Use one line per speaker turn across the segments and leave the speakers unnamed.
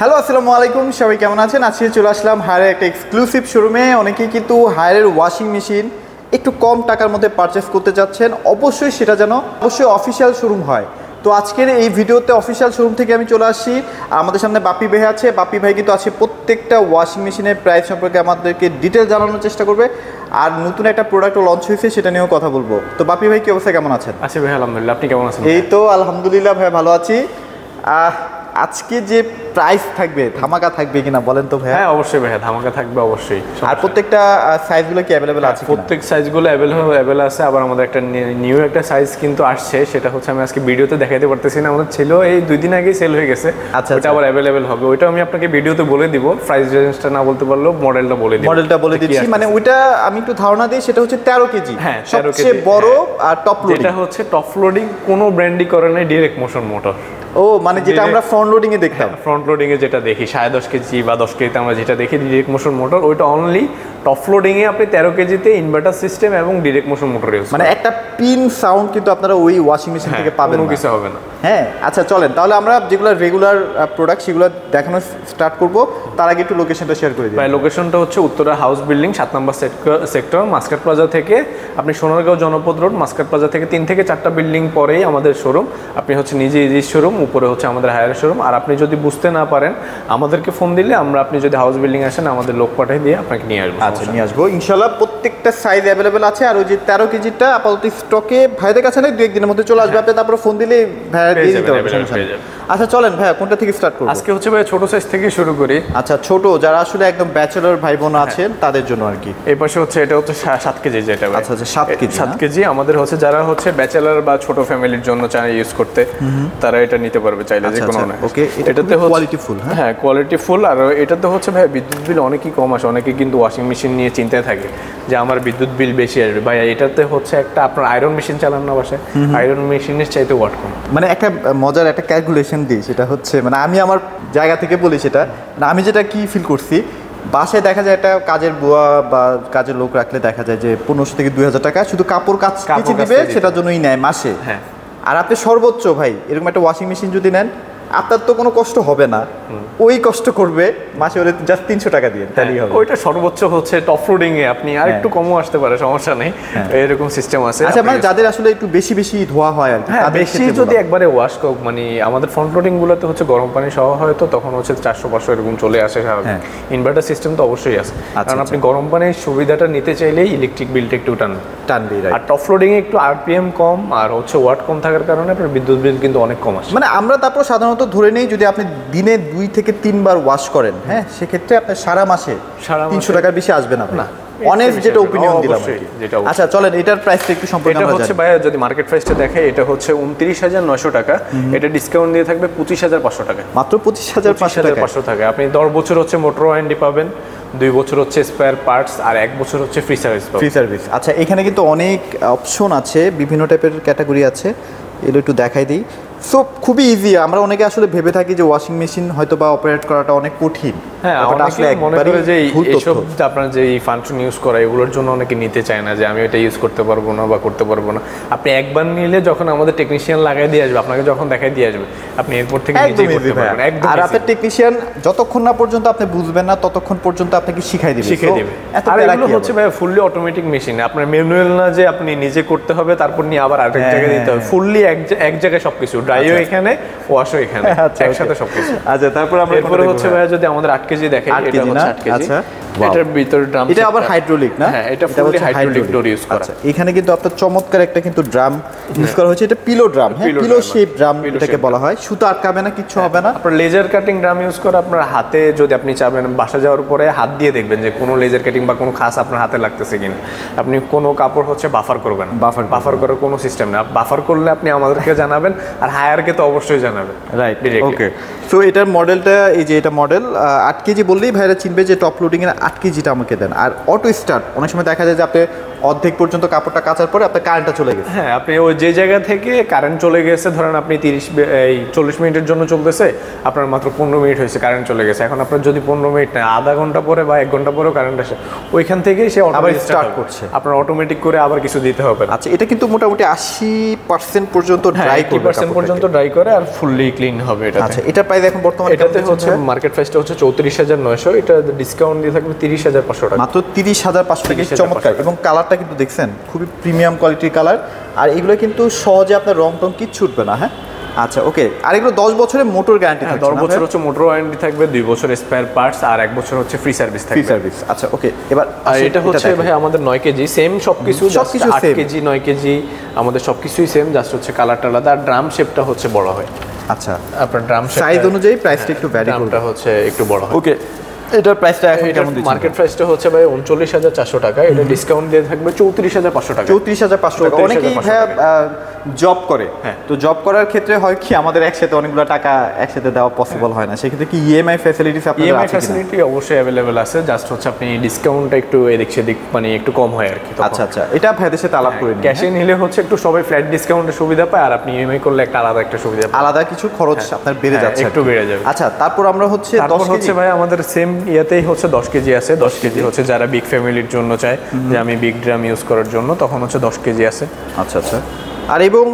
Hello আসসালামু আলাইকুম, সবাই কেমন আছেন? আজকে চলে আসলাম হায়ারের একটা এক্সক্লুসিভ শোরুমে। অনেকেই কিন্তু হায়ারের ওয়াশিং মেশিন একটু কম টাকার মধ্যে পারচেস করতে যাচ্ছেন, অবশ্যই সেটা যেন অফিসিয়াল শোরুম হয়। তো আজকের এই ভিডিওতে অফিসিয়াল শোরুম থেকে আমি চলে আসছি। আর আমাদের সামনে বাপি ভাই আছে। বাপি ভাই কিন্তু আছে প্রত্যেকটা ওয়াশিং মেশিনের প্রাইস সম্পর্কে আমাদেরকে ডিটেল জানানোর চেষ্টা করবে, আর নতুন একটা প্রোডাক্ট লঞ্চ হয়েছে সেটা নিয়েও কথা বলবো। তো বাপি ভাই কি অবস্থা, কেমন আছেন?
আছি ভাই, আলহামদুলিল্লাহ। আপনি কেমন আছেন?
এই তো আলহামদুলিল্লাহ ভাই, ভালো আছি। আজকে যে প্রাইস থাকবে, ধামাকা থাকবে কিনা বলেন তো ভাই?
হ্যাঁ অবশ্যই ভাই, ধামাকা থাকবে অবশ্যই।
আর প্রত্যেকটা সাইজগুলো কি অ্যাভেলেবেল আছে?
প্রত্যেক সাইজগুলো অ্যাভেলেবল আছে। আবার আমাদের একটা নিউ একটা সাইজ কিন্তু আসছে, সেটা হচ্ছে আমি আজকে ভিডিওতে দেখাতে পারতেছি না। আমাদের ছিল এই 2 দিন আগেই সেল হয়ে গেছে।
আচ্ছা,
ওটা আবার অ্যাভেলেবল হবে। ওইটা আমি আপনাকে ভিডিওতে বলে দিব। প্রাইস রেঞ্জটা না বলতে পারলেও মডেলটা বলে দিচ্ছি। মানে ওইটা আমি একটু ধারণা দিই, সেটা হচ্ছে 13 কেজি। হ্যাঁ,
সবচেয়ে বড় আর টপ লোডিং।
এটা হচ্ছে টপ লোডিং, কোনো ব্র্যান্ডই করে নাই, ডাইরেক্ট মোশন মোটর।
ও মানে যেটা আমরা ফ্রন্ট লোডিং এ দেখতাম,
ফ্রন্ট লোডিং এ যেটা দেখি 10.5 কেজি বা 10 কেজিতে আমরা যেটা দেখি ডাইরেক্ট মোশন মোটর, ওইটা অনলি টপ লোডিং এ আপনি 13 কেজিতে ইনভার্টার সিস্টেম এবং ডাইরেক্ট মোশন মোটর ইউজ,
মানে একটা পিন সাউন্ড কিন্তু আপনারা ওই ওয়াশিং মেশিন থেকে পাবেন,
কোনো কিছু হবে না।
হ্যাঁ আচ্ছা চলেন তাহলে আমরা যেগুলো রেগুলার প্রোডাক্ট সেগুলো দেখানো স্টার্ট করব। তার আগে একটু লোকেশনটা শেয়ার করে দিই।
ভাই লোকেশনটা হচ্ছে উত্তরা হাউস বিল্ডিং 7 নম্বর সেক্টর, মাস্কাট প্লাজা থেকে আপনি সোনারগাঁও জনপদ রোড, মাস্কাট প্লাজা থেকে 3 থেকে 4টা বিল্ডিং পরেই আমাদের শোরুম। আপনি হচ্ছে নিজে ইজি শোরুম, উপরে হচ্ছে আমাদের হায়ার শোরুম। আর আপনি যদি বুঝতে না পারেন আমাদেরকে ফোন দিলে আপনি যদি হাউস বিল্ডিং আসেন আমাদের লোক পাঠিয়ে দিয়ে আপনাকে নিয়ে আসবো।
আচ্ছা নিয়ে আসবো ইনশাল্লাহ। প্রত্যেকটা সাইজ অ্যাভেলেবেল আছে। আর ওই যে 13 কেজিটা আপাতত স্টকে ভাইদের কাছে নেই, 2-1 দিনের মধ্যে চলে আসবে। আপনি তারপরে ফোন দিলে ভাইয়া দিয়ে দিতে পারবে। আচ্ছা চলেন ভাইয়া, কোনটা থেকে স্টার্ট করব?
আজকে হচ্ছে ভাই ছোট সাইজ থেকে শুরু করি।
আচ্ছা ছোট, যারা আসলে একদম ব্যাচেলর ভাই বোন আছেন তাদের জন্য আর কি।
এই পাশে হচ্ছে এটা হচ্ছে 7 কেজি যেটা।
আচ্ছা আচ্ছা 7 কেজি।
7 কেজি আমাদের হচ্ছে যারা হচ্ছে ব্যাচেলর বা ছোট ফ্যামিলির জন্য চায় ইউজ করতে, তারা এটা নিতে পারবে চাইলে, যে কোনো না।
ওকে, এটাতে কোয়ালিটি ফুল।
হ্যাঁ কোয়ালিটি ফুল। আর এটাতে হচ্ছে ভাই বিদ্যুৎ বিল অনেকই কম আসে। অনেকে কিন্তু ওয়াশিং মেশিন নিয়ে চিন্তায় থাকে যে আমার বিদ্যুৎ বিল বেশি আসবে। ভাই এটাতে হচ্ছে একটা আপনার আয়রন মেশিন চালান না বাসায়, আয়রন মেশিনের চাইতে ওয়াট কম।
মানে একটা মজার একটা ক্যালকুলেশন দিই, সেটা হচ্ছে মানে আমি আমার জায়গা থেকে বলি সেটা, মানে আমি যেটা কি ফিল করছি, বাসায় দেখা যায় একটা কাজের বুয়া বা কাজের লোক রাখলে দেখা যায় যে 1500 থেকে 2000 টাকা শুধু কাপড় কেচে দিবে, সেটার জন্যই নেয় মাসে।
হ্যাঁ,
আর আপনি সর্বোচ্চ ভাই এরকম একটা ওয়াশিং মেশিন যদি নেন, আপনার তো কোনো কষ্ট হবে না, ওই কষ্ট করবে মাসে ওরে জাস্ট 300 টাকা দিয়ে, তাহলেই হবে।
ওইটা সর্বোচ্চ হচ্ছে টপ লোডিং এ আপনি আর একটু কমও আসতে পারে, সমস্যা নেই, এরকম সিস্টেম আছে।
আচ্ছা মানে যাদের আসলে একটু বেশি বেশি ধোয়া হয় আর কি,
বেশি যদি একবারে ওয়াশ মানে আমাদের ফ্রন্ট লোডিং গুলোতে হচ্ছে গরম পানি সহ হয়, তো তখন হচ্ছে 400-500 এরকম চলে আসে। ইনভার্টার সিস্টেম তো অবশ্যই আছে, কারণ আপনি গরম পানির সুবিধাটা নিতে চাইলেই ইলেকট্রিক বিলটা একটু টানবে। আর টপ লোডিং এ একটু আরপিএম কম আর হচ্ছে ওয়াট কম থাকার কারণে আপনার বিদ্যুৎ বিল কিন্তু অনেক কম আসে।
মানে আমরা তারপর সাধারণত ধরে নেই যদি আপনি দিনে 2 থেকে 3 বার ওয়াশ করেন, হ্যাঁ সেক্ষেত্রে আপনার সারা মাসে 300 টাকার বেশি আসবে না। অনেস্ট যেটা ওপিনিয়ন দিলাম। আচ্ছা চলেন এটার প্রাইসটা একটু সম্পর্কে আমরা জানি।
এটা হচ্ছে ভাই যদি মার্কেট প্রাইসটা দেখে, এটা হচ্ছে 29,900 টাকা। এটা ডিসকাউন্ট দিয়ে থাকবে 25,500 টাকা,
মাত্র 25,500
টাকা। আপনি 10 বছর হচ্ছে মোটর ওয়ারেন্টি পাবেন, 2 বছর হচ্ছে স্পেয়ার পার্টস, আর 1 বছর হচ্ছে ফ্রি সার্ভিস।
আচ্ছা এখানে কিন্তু অনেক অপশন আছে, বিভিন্ন টাইপের ক্যাটাগরি আছে, এগুলো একটু দেখাই দিই। সো খুবই ইজি। আমরা অনেকে আসলে ভেবে থাকি যে ওয়াশিং মেশিন হয়তো বা অপারেট করাটা অনেক কঠিন।
হ্যাঁ অনেকে মনে করে যে এইসব আপনার যে এই ফাংশন ইউজ করা এগুলোর জন্য অনেকে নিতে চায় না, যে আমি এটা ইউজ করতে পারবো না বা করতে পারবো না। আপনি একবার নিলে যখন আমাদের টেকনিশিয়ান লাগাই দিয়ে আসবে, আপনাকে যখন দেখাই দিয়ে আসবে, আপনি এরপর থেকে নিজেই করতে পারবেন একদম।
আর আপনার টেকনিশিয়ান যতক্ষণ না পর্যন্ত আপনি বুঝবেন না ততক্ষণ পর্যন্ত আপনাকে শিখাই দিবে।
আর এগুলো হচ্ছে ভাই ফুললি অটোমেটিক মেশিন, আপনার ম্যানুয়াল না যে আপনি নিজে করতে হবে তারপর নিয়ে আবার আরেক জায়গায় দিতে হবে। ফুললি এক জায়গায় সবকিছু, ড্রাইও এখানে, ওয়াশও এখানে, একসাথে সবকিছু।
আচ্ছা তারপর আমরা
এরপরে হচ্ছে ভাই যদি আমাদের 8 কেজি দেখে, এটা হচ্ছে 8 কেজি।
আচ্ছা
এটার ভিতরে ড্রাম,
এটা আবার হাইড্রোলিক না?
হ্যাঁ এটা ফুললি হাইড্রোলিক ডোর ইউজ করা।
আচ্ছা এখানে কিন্তু আপনার চমৎকার একটা কিন্তু ড্রাম ইউজ করা হয়েছে। এটা পিলো ড্রাম, হ্যাঁ পিলো শেপ ড্রাম এটাকে বলা হয়। সুতো আটকাবে না, কিছু হবে না।
আপনার লেজার কাটিং ড্রাম ইউজ করা। আপনার হাতে যদি আপনি চাবেন, বাসা যাওয়ার পরে হাত দিয়ে দেখবেন যে কোনো লেজার কাটিং বা কোনো খাস আপনার হাতে লাগতেছে কিনা। আপনি কোনো কাপড় হচ্ছে বাফার করবেন, বাফার করার কোনো সিস্টেম না। বাফার করলে আপনি আমাদেরকে জানাবেন, আর হায়ারকে তো অবশ্যই জানাবেন।
রাইট, ওকে। সো এটার মডেলটা, এই যে এটা মডেল 8 কেজি বললেই ভাইরা চিনবে যে টপ লোডিং এর 8 কেজিটা আমাকে দেন। আর অটো স্টার্ট, অনেক সময় দেখা যায় যে আপনি অর্ধেক পর্যন্ত কাপড়টা কাচার পরে আপনার কারেন্টটা চলে গেছে।
হ্যাঁ, আপনি ওই যে জায়গা থেকে কারেন্ট চলে গেছে, ধরেন আপনি 40 মিনিটের জন্য চলতেছে, আপনার মাত্র 15 মিনিট হয়েছে কারেন্ট চলে গেছে। এখন আপনার যদি 15 মিনিট না, আধা ঘন্টা পরে বা 1 ঘন্টা পরেও কারেন্ট আসে, ওইখান থেকেই সে অটোমেটিক স্টার্ট করছে, আপনার অটোমেটিক করে আবার কিছু দিতে হবে।
আচ্ছা, এটা কিন্তু মোটামুটি 80% পর্যন্ত ড্রাই করবে,
80% পর্যন্ত ড্রাই করে আর ফুললি ক্লিন হবে এটা।
আচ্ছা, এটা প্রাইস এখন বর্তমানে
এটাতে হচ্ছে মার্কেট প্রাইসটা হচ্ছে 34,900, এটা ডিসকাউন্ট দিয়ে থাকবে 30,500 টাকা,
মাত্র 30,500 টাকা। চমৎকার, এবং কালারটা কিন্তু দেখছেন খুবই প্রিমিয়াম কোয়ালিটির কালার, আর এগুলো কিন্তু সহজে আপনার রং টং কিচ্ছু উঠবে না। হ্যাঁ, আচ্ছা, ওকে। আর এগুলো 10 বছরের মোটর গ্যারান্টি থাকবে?
10 বছর হচ্ছে মোটর ওয়ারেন্টি থাকবে, 2 বছর স্পেয়ার পার্টস আর 1 বছর হচ্ছে ফ্রি সার্ভিস থাকবে।
ফ্রি সার্ভিস, আচ্ছা, ওকে। এবার
এটা হচ্ছে ভাই আমাদের 9 কেজি, সেম সবকিছু, 8 কেজি 9 কেজি আমাদের সবকিছুই সেম, জাস্ট হচ্ছে কালারটা আলাদা আর ড্রাম শেপটা হচ্ছে বড় হয়।
আচ্ছা,
আপনার ড্রাম
সাইজ অনুযায়ী প্রাইসটা একটু ভ্যারি করবে,
ড্রামটা হচ্ছে একটু বড় হয়।
ওকে, এটার প্রাইসটা এখন কেমন দিচ্ছেন?
মার্কেট প্রাইসটা হচ্ছে ভাই 39,400 টাকা, এটা ডিসকাউন্ট দিয়ে থাকবে 34,500 টাকা।
34,500 টাকা। অনেকেই জব করে, হ্যাঁ, তো জব করার ক্ষেত্রে হয় কি আমাদের একসাথে অনেকগুলো টাকা একসাথে দেওয়া পসিবল হয় না, সেক্ষেত্রে কি ইএমআই ফ্যাসিলিটিস আপনাদের আছে?
ইএমআই ফ্যাসিলিটি অবশ্যই अवेलेबल আছে, জাস্ট হচ্ছে আপনি ডিসকাউন্টটা একটু এদিক সেদিক মানে একটু কম হয় আর কি।
আচ্ছা আচ্ছা, এটা ভাইদের সাথে আলাপ করে নিন।
ক্যাশে নিলে হচ্ছে একটু সবাই ফ্ল্যাট ডিসকাউন্টের সুবিধা পায়, আর আপনি ইএমআই করলে একটা আলাদা একটা সুবিধা পায়,
আলাদা কিছু খরচ আপনার বেড়ে যাচ্ছে,
একটু বেড়ে যাবে।
আচ্ছা, তারপর আমরা হচ্ছে 10
হচ্ছে ভাই আমাদের সেম ইয়াতেই হচ্ছে 10 কেজি আছে। 10 কেজি হচ্ছে যারা বিগ ফ্যামিলির জন্য চায় যে আমি বিগ ড্রাম ইউজ করার জন্য, তখন হচ্ছে 10 কেজি আছে।
আচ্ছা আচ্ছা, আর এবং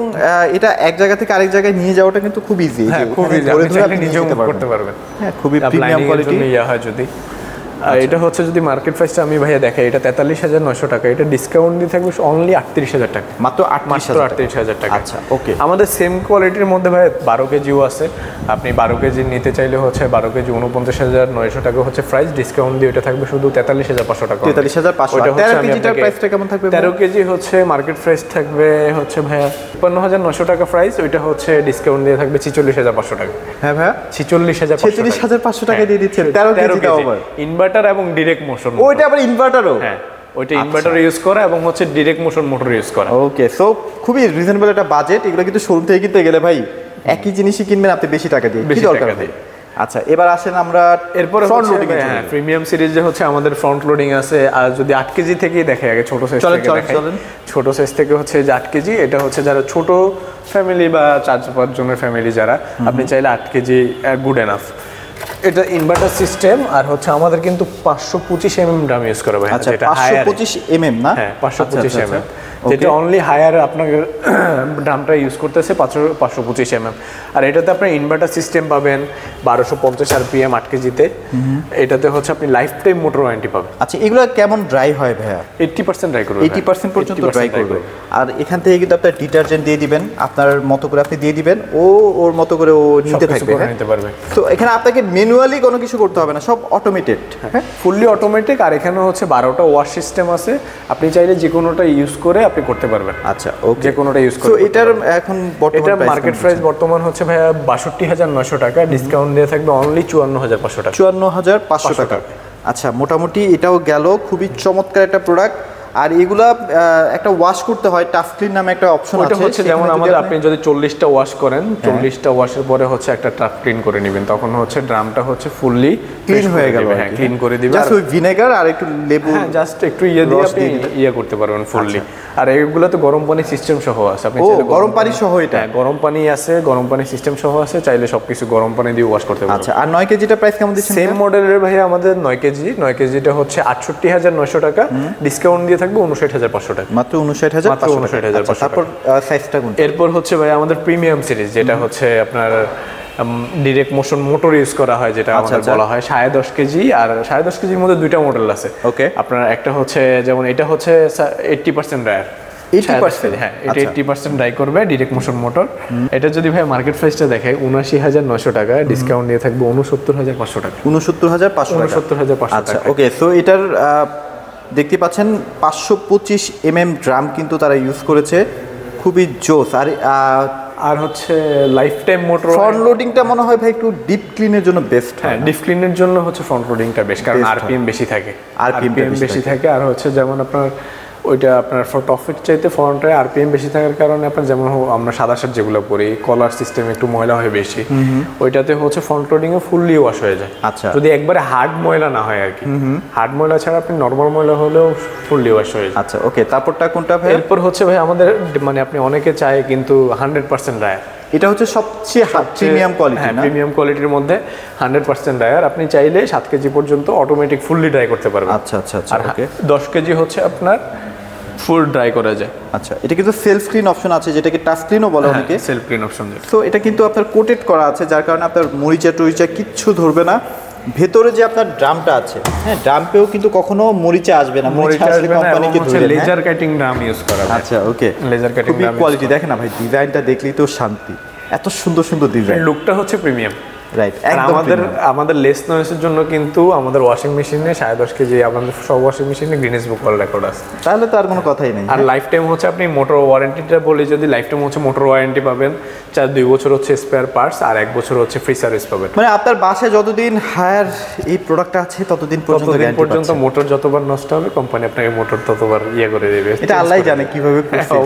এটা এক জায়গা থেকে আরেক জায়গায় নিয়ে যাওয়াটা কিন্তু খুব ইজি,
হ্যাঁ, খুব ইজি, আপনি নিজেও করতে পারবেন।
হ্যাঁ, খুবই প্রিমিয়াম কোয়ালিটি
ইয়া হয় যদি। আর এটা হচ্ছে যদি মার্কেট প্রাইসটা আমি ভাইয়া দেখাই, এটা 43,900 টাকা, এটা ডিসকাউন্ট দিয়ে থাকবে অনলি 38,000 টাকা,
মাত্র
38,000 টাকা।
আচ্ছা, ওকে।
আমাদের সেম কোয়ালিটির মধ্যে ভাই 12 কেজিও আছে, আপনি 12 কেজি নিতে চাইলে হচ্ছে 12 কেজি 49,900 টাকা হচ্ছে প্রাইস, ডিসকাউন্ট দিয়ে এটা থাকবে শুধু 43,500 টাকা।
43,500। 13 কেজিটার প্রাইসটা কেমন থাকবে?
13 কেজি হচ্ছে মার্কেট প্রাইস থাকবে হচ্ছে ভাইয়া 53,900 টাকা প্রাইস, ওইটা হচ্ছে ডিসকাউন্ট দিয়ে থাকবে 46,500 টাকা।
হ্যাঁ ভাইয়া,
46,500
টাকা দিয়ে দিচ্ছেন 13 কেজি দাও আবার।
ইনভার্টার এবং ডাইরেক্ট মোশন,
ওইটা আবার ইনভার্টারও?
হ্যাঁ, ওইটা ইনভার্টার ইউজ করা এবং হচ্ছে ডাইরেক্ট মোশন মোটর ইউজ করা।
ওকে, সো খুবই রিজনেবল একটা বাজেট। এগুলো কিন্তু শোরুম থেকে কিনতে গেলে ভাই একই জিনিসই কিনবেন আপনি বেশি টাকা দিয়ে, কি দরকার ভাই? আচ্ছা, এবার আসেন আমরা
এরপরে ফ্রন্ট লোডিং। হ্যাঁ, প্রিমিয়াম সিরিজে হচ্ছে আমাদের ফ্রন্ট লোডিং আছে, আর যদি 8 কেজি থেকেই দেখে আগে ছোট সাইজ থেকে দেখাই। ছোট সাইজ থেকে হচ্ছে যে 8 কেজি, এটা হচ্ছে যারা ছোট ফ্যামিলি বা 4-5 জনের ফ্যামিলি যারা, আপনি চাইলে 8 কেজি গুড এনাফ। এটা ইনভার্টার সিস্টেম, আর হচ্ছে আমাদের কিন্তু 525 mm ড্রাম ইউজ করা হয়।
আচ্ছা, 525 mm না?
হ্যাঁ, 525 mm, যেটা অনলি হায়ার আপনার ড্রামটা ইউজ করতেছে 525 mm। আর এটাতে আপনি ইনভার্টার সিস্টেম পাবেন 1250 RPM 8 কেজিতে। এটাতে হচ্ছে আপনি লাইফ টাইম মোটর ওয়ারেন্টি পাবেন।
আচ্ছা, এগুলো কেমন ড্রাই হয় ভাইয়া?
80% ড্রাই করবে,
80% পর্যন্ত ড্রাই করবে। আর এখান থেকে কিন্তু আপনার ডিটারজেন্ট দিয়ে দিবেন, আপনার মতো করে আপনি দিয়ে দিবেন, ওর মতো করে ও নিতে থাকবে,
নিতে পারবে।
তো এখানে আপনাকে ম্যানুয়ালি কোনো কিছু করতে হবে না, সব অটোমেটেড।
হ্যাঁ, ফুললি অটোমেটিক। আর এখানে হচ্ছে 12টা ওয়াশ সিস্টেম আছে, আপনি চাইলে যে কোনোটা ইউজ করে আপনি করতে পারবেন।
আচ্ছা, ওকে,
যে কোনোটা ইউজ করে।
তো এটার এখন
বর্তমান মার্কেট প্রাইস বর্তমান হচ্ছে ভাইয়া 62,900 টাকা, ডিসকাউন্ট দিয়ে থাকবে অনলি 54,500 টাকা।
54,500 টাকা। আচ্ছা, মোটামুটি এটাও গেল, খুবই চমৎকার একটা প্রোডাক্ট। আর এগুলা একটা ওয়াশ করতে হয়, টাফ ক্লিন নামে একটা অপশন আছে।
ওটা হচ্ছে যেমন আমাদের আপনি যদি 40টা ওয়াশ করেন, 40টা ওয়াশের পরে হচ্ছে একটা টাফ ক্লিন করে নেবেন, তখন হচ্ছে ড্রামটা হচ্ছে ফুললি
ক্লিন হয়ে গেল।
হ্যাঁ, ক্লিন করে দিবেন,
জাস্ট ওই ভিনেগার আর একটু লেবু,
হ্যাঁ, জাস্ট একটু ইয়ে দিয়ে আপনি ইয়ে করতে পারবেন ফুললি। আর এগুলোতে গরম পানি সিস্টেম সহ আছে, আপনি চাইলে
গরম পানি সহ, এটা
গরম পানি আছে, গরম পানি সিস্টেম সহ আছে, চাইলে সবকিছু গরম পানি দিয়ে ওয়াশ করতে পারবেন।
আচ্ছা, আর 9 কেজিটা প্রাইস কেমন দিচ্ছেন?
সেম মডেলের ভাই আমাদের 9 কেজিটা হচ্ছে 68,900 টাকা, ডিসকাউন্ট দিয়ে থাকবে 59,500 টাকা,
মাত্র 59,500। তারপর সাইজটা কোন?
এরপর হচ্ছে ভাই আমাদের প্রিমিয়াম সিরিজ, যেটা হচ্ছে আপনার ডাইরেক্ট মোশন মোটর ইউজ করা হয়, যেটা আমাদের বলা হয় 10.5 কেজি। আর 10.5 কেজির মধ্যে 2টা মডেল আছে।
ওকে,
আপনার একটা হচ্ছে যেমন এটা হচ্ছে 80% ড্রায়ার,
80%,
হ্যাঁ, এটা 80% ড্রাই করবে ডাইরেক্ট মোশন মোটর। এটা যদি ভাই মার্কেট প্রাইসটা দেখায় 79,900 টাকা, ডিসকাউন্ট দিয়ে থাকবে 69,500 টাকা।
69,500 আচ্ছা, ওকে। সো এটার দেখতে পাচ্ছেন 525 mm ড্রাম কিন্তু তারা ইউজ করেছে, খুবই জোস।
আর হচ্ছে লাইফ টাইম মোটর।
ফ্রন্ট লোডিংটা মনে হয় ভাই একটু ডিপ ক্লিনের জন্য বেস্ট।
হ্যাঁ, ডিপ ক্লিনের জন্য হচ্ছে ফ্রন্ট লোডিংটা বেস্ট, কারণ আরপিএম বেশি থাকে, আর হচ্ছে যেমন আপনার ওইটা আপনার টপ ফিট চাইতে ফ্রন্টে আরপিএম বেশি থাকার কারণে আপনার যেমন আমরা সাদা শার্ট যেগুলো পরি কলার সিস্টেম একটু ময়লা হয় বেশি, ওইটাতে হচ্ছে ফ্রন্ট লোডিং এ ফুললি ওয়াশ হয়ে যায়।
আচ্ছা,
যদি একবারে হার্ড ময়লা না হয় আর কি, হার্ড ময়লা ছাড়া আপনি নর্মাল ময়লা হলেও ফুললি ওয়াশ হয়ে যায়।
আচ্ছা ওকে, তারপরটা কোনটা ভাই?
এরপর হচ্ছে ভাই আমাদের মানে আপনি অনেকে চায় কিন্তু 100% রায়ার,
এটা হচ্ছে সবচেয়ে প্রিমিয়াম কোয়ালিটি,
হ্যাঁ প্রিমিয়াম কোয়ালিটির মধ্যে 100% ড্রায়ার। আপনি চাইলে 7 কেজি পর্যন্ত অটোমেটিক ফুললি ড্রাই করতে পারবেন।
আচ্ছা আচ্ছা আচ্ছা
আর
ওকে,
10 কেজি হচ্ছে আপনার ফুল ড্রাই করা যায়।
আচ্ছা, এটা কিন্তু সেলফ ক্লিন অপশন আছে, যেটাকে টাচ ক্লিনও বলে অনেকে।
Self clean option.
তো এটা কিন্তু আপনার কোটেড করা আছে, যার কারণে আপনার মরিচা টরিচা কিচ্ছু ধরবে না। ভেতরে যে আপনার ড্রামটা আছে, হ্যাঁ ড্রামপেও কিন্তু কখনো মরিচা আসবে না,
মরিচা আসবে না।
কোম্পানিকে ধরে
লেজার কাটিং ড্রাম ইউজ করা হয়।
আচ্ছা ওকে,
লেজার কাটিং ড্রাম
কোয়ালিটি দেখেন না ভাই, ডিজাইনটা দেখলেই তো শান্তি, এত সুন্দর সুন্দর ডিজাইন,
লুকটা হচ্ছে প্রিমিয়াম।
রাইট,
আমাদের লেস নয়েসের জন্য কিন্তু আমাদের ওয়াশিং মেশিনে 10.5 কেজি আমাদের সব ওয়াশিং মেশিনে গিনেস বুক ওয়ার্ল্ড রেকর্ড আছে।
তাহলে তো আর কোনো কথাই নেই।
আর লাইফ টাইম হচ্ছে আপনি মোটর ওয়ারেন্টিটা বলি, যদি লাইফ টাইম হচ্ছে মোটর ওয়ারেন্টি পাবেন, 2 বছর হচ্ছে স্পেয়ার পার্টস আর 1 বছর হচ্ছে ফ্রি সার্ভিস পাবেন।
মানে আপনার বাসায় যতদিন হায়ার এই প্রোডাক্টটা আছে ততদিন পর্যন্ত
মোটর যতবার নষ্ট হবে কোম্পানি আপনাকে মোটর ততবার ইয়ে করে দেবে।
এটা আল্লাহ জানে কিভাবে করছে।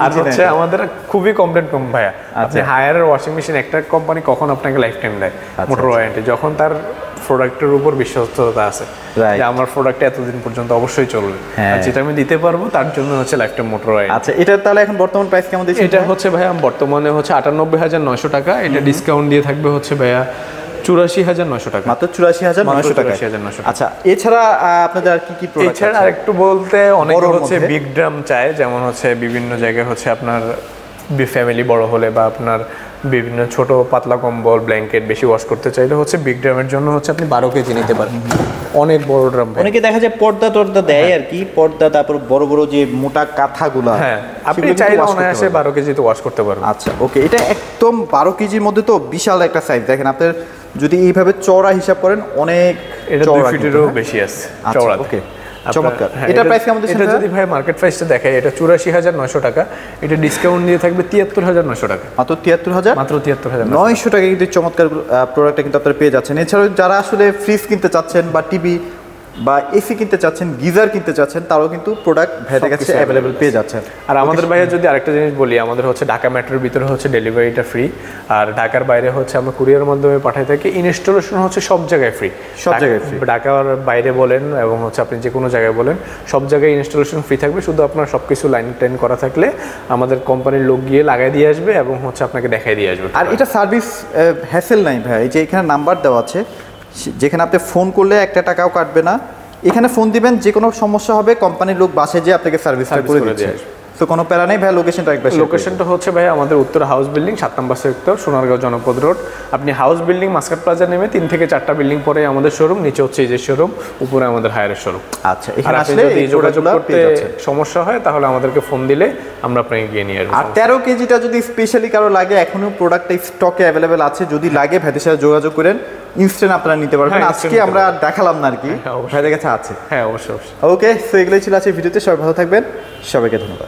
আর হচ্ছে আমাদের খুবই কমপ্লেন্ট কম ভাইয়া, আপনি হায়ারের ওয়াশিং মেশিন একটা কোম্পানি কখন আপনাকে লাইফ টাইম দেয় মোটর ওয়ারেন্টি, যখন তার প্রোডাক্টের উপর বিশ্বস্ততা আছে যে আমার প্রোডাক্ট এতদিন পর্যন্ত অবশ্যই চলবে, আর যেটা আমি দিতে পারবো তার জন্য হচ্ছে লাইফ টাইম মোটর ওয়ারেন্টি।
আচ্ছা, এটা তাহলে এখন বর্তমান প্রাইস কেমন দিচ্ছেন?
এটা হচ্ছে ভাইয়া বর্তমানে হচ্ছে 98,900 টাকা, এটা ডিসকাউন্ট দিয়ে থাকবে হচ্ছে ভাইয়া 84,900 টাকা,
মাত্র 84,900 টাকা। আচ্ছা, এছাড়া আপনাদের আর কি কি প্রোডাক্ট?
এছাড়া আরেকটু বলতে অনেকে হচ্ছে বিগ ড্রাম চায়, যেমন হচ্ছে বিভিন্ন জায়গায় হচ্ছে আপনার ফ্যামিলি বড় হলে বা আপনার বিভিন্ন ছোট পাতলা কম্বল ব্ল্যাঙ্কেট বেশি ওয়াশ করতে চাইলে হচ্ছে বিগ ড্রামের জন্য হচ্ছে আপনি 12 কেজি নিতে পারেন, অনেক বড় ড্রাম।
অনেকে দেখা যায় পর্দা টর্দা দেয় আর কি, পর্দা তারপর বড় বড় যে মোটা কাঁথাগুলো,
হ্যাঁ আপনি চাইলে অনায়াসে 12 কেজি তো ওয়াশ করতে পারবেন।
আচ্ছা ওকে, এটা একদম 12 কেজির মধ্যে তো বিশাল একটা সাইজ। দেখেন আপনার যদি এইভাবে চওড়া হিসাব করেন অনেক
এটা 2 ফিটেরও বেশি আছে চওড়া।
ওকে, চমৎকার। এটা প্রাইস কেমন দিচ্ছেন?
এটা যদি ভাই মার্কেট প্রাইসটা দেখাই, এটা 84,900 টাকা, এটা ডিসকাউন্ট দিয়ে থাকবে 73,900 টাকা।
মাত্র 73,900 টাকা কিন্তু চমৎকার প্রোডাক্টটা কিন্তু আপনারা পেয়ে যাচ্ছেন। এছাড়াও যারা আসলে ফ্রিজ কিনতে চাচ্ছেন বা টিভি বা এসি কিনতে চাচ্ছেন, গিজার কিনতে চাচ্ছেন, তারাও কিন্তু প্রোডাক্ট ভাইদের কাছে অ্যাভেলেবল পেয়ে যাচ্ছেন।
আর আমাদের ভাইয়া যদি আরেকটা জিনিস বলি, আমাদের হচ্ছে ঢাকা মেট্রোর ভিতরে হচ্ছে ডেলিভারিটা ফ্রি, আর ঢাকার বাইরে হচ্ছে আমরা কুরিয়ার মাধ্যমে পাঠাই থাকি। ইনস্টলেশন হচ্ছে সব জায়গায় ফ্রি,
সব জায়গায় ফ্রি।
ঢাকার বাইরে বলেন এবং হচ্ছে আপনি যে কোনো জায়গায় বলেন, সব জায়গায় ইনস্টলেশন ফ্রি থাকবে। শুধু আপনার সব কিছু লাইন টাইন করা থাকলে আমাদের কোম্পানির লোক গিয়ে লাগাই দিয়ে আসবে এবং হচ্ছে আপনাকে দেখাই দিয়ে আসবে।
আর এটা সার্ভিস হ্যাসেল নাই ভাই, এই যে এখানে নাম্বার দেওয়া আছে, যেখানে আপনি ফোন করলে একটা টাকাও কাটবে না। এখানে ফোন দিবেন, যে কোনো সমস্যা হবে কোম্পানির লোক বাসায় যেয়ে আপনাকে সার্ভিসটা করে দিচ্ছে। তো কোনো প্যারা নেই ভাই। লোকেশনটা একবার,
লোকেশনটা হচ্ছে ভাই আমাদের উত্তর হাউস বিল্ডিং 7 নম্বর সেক্টর, সোনারগাঁও জনপদ রোড। আপনি হাউস বিল্ডিং মাস্কাট প্লাজা নেমে 3 থেকে 4টা বিল্ডিং পরে আমাদের শোরুম, নিচে হচ্ছে এই যে শোরুম, উপরে আমাদের হায়ারের শোরুম।
আচ্ছা, এখানে আসলে
যদি যোগাযোগ করতে সমস্যা হয় তাহলে আমাদেরকে ফোন দিলে আমরা আপনাকে গিয়ে নিয়ে আসবো।
আর 13 কেজিটা যদি স্পেশালি কারো লাগে, এখনো প্রোডাক্টটা স্টকে অ্যাভেলেবেল আছে, যদি লাগে ভাইদের সাথে যোগাযোগ করেন, ইনস্ট্যান্ট আপনারা নিতে পারবেন। আজকে আমরা দেখালাম না আর কি, ভাইদের কাছে আছে।
হ্যাঁ অবশ্যই।
ওকে, সো এগুলোই ছিল আছে ভিডিওতে। সবাই ভালো থাকবেন, সবাইকে ধন্যবাদ।